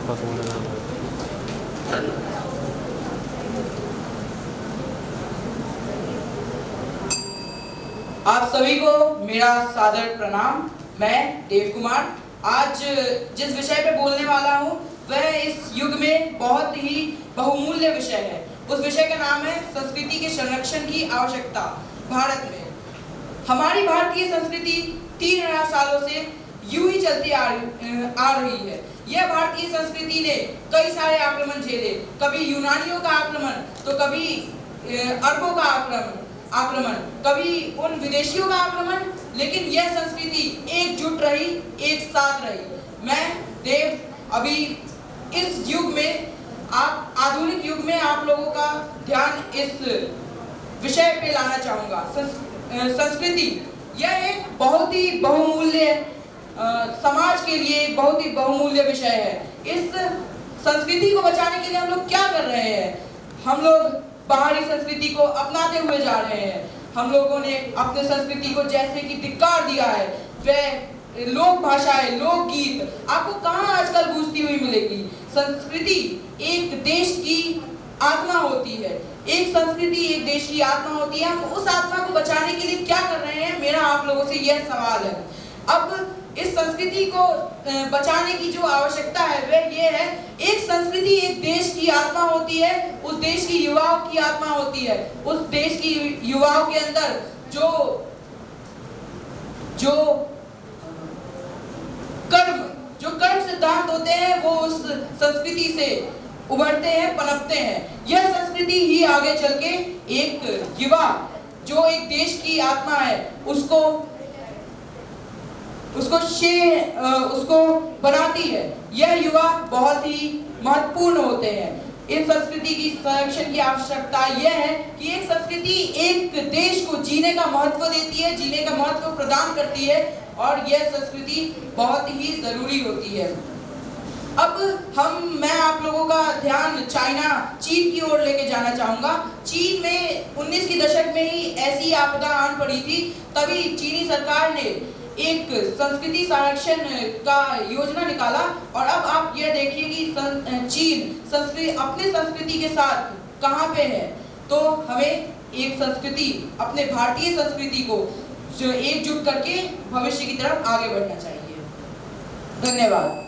आप सभी को मेरा सादर प्रणाम। मैं देव कुमार आज जिस विषय पे बोलने वाला हूँ वह इस युग में बहुत ही बहुमूल्य विषय है। उस विषय का नाम है संस्कृति के संरक्षण की आवश्यकता। भारत में हमारी भारतीय संस्कृति 3000 सालों से यूं ही चलती आ रही है। यह भारतीय संस्कृति ने कई सारे आक्रमण झेले, कभी यूनानियों का आक्रमण, तो कभी अरबों का आक्रमण, कभी उन विदेशियों का आक्रमण, लेकिन यह संस्कृति एकजुट रही, एक साथ रही। मैं देव अभी इस युग में, आधुनिक युग में आप लोगों का ध्यान इस विषय पे लाना चाहूँगा। संस्कृति यह एक बहुत ही बहुमूल्य समाज के लिए बहुत ही बहुमूल्य विषय है। इस संस्कृति को बचाने के लिए हम लोग क्या कर रहे हैं? हम लोग बाहरी संस्कृति को अपनाते हुए जा रहे हैं। हम लोगों ने अपने संस्कृति को जैसे कि धिक्कार दिया है, वह लोक भाषाएं, लोकगीत आपको कहाँ आजकल गूंजती हुई मिलेगी। संस्कृति एक देश की आत्मा होती है। एक संस्कृति एक देश की आत्मा होती है। हम उस आत्मा को बचाने के लिए क्या कर रहे हैं? मेरा आप लोगों से यह सवाल है। अब इस संस्कृति को बचाने की जो आवश्यकता है वह ये है, एक संस्कृति एक देश की आत्मा होती है, उस देश की युवाओं की आत्मा होती है। उस देश की युवाओं के अंदर जो कर्म सिद्धांत होते हैं वो उस संस्कृति से उभरते हैं, पनपते हैं। यह संस्कृति ही आगे चल के एक युवा जो एक देश की आत्मा है उसको बनाती है। यह युवा बहुत ही महत्वपूर्ण होते हैं। इन संस्कृति की संरक्षण की आवश्यकता यह है कि एक संस्कृति एक देश को जीने का महत्व देती है, जीने का महत्व प्रदान करती है, और यह संस्कृति बहुत ही जरूरी होती है। अब मैं आप लोगों का ध्यान चीन की ओर लेके जाना चाहूँगा। चीन में 19 के दशक में ही ऐसी आपदा आन पड़ी थी, तभी चीनी सरकार ने एक संस्कृति संरक्षण का योजना निकाला। और अब आप यह देखिए कि चीन अपने संस्कृति के साथ कहाँ पे है। तो हमें एक संस्कृति, अपने भारतीय संस्कृति को जो एकजुट करके भविष्य की तरफ आगे बढ़ना चाहिए। धन्यवाद।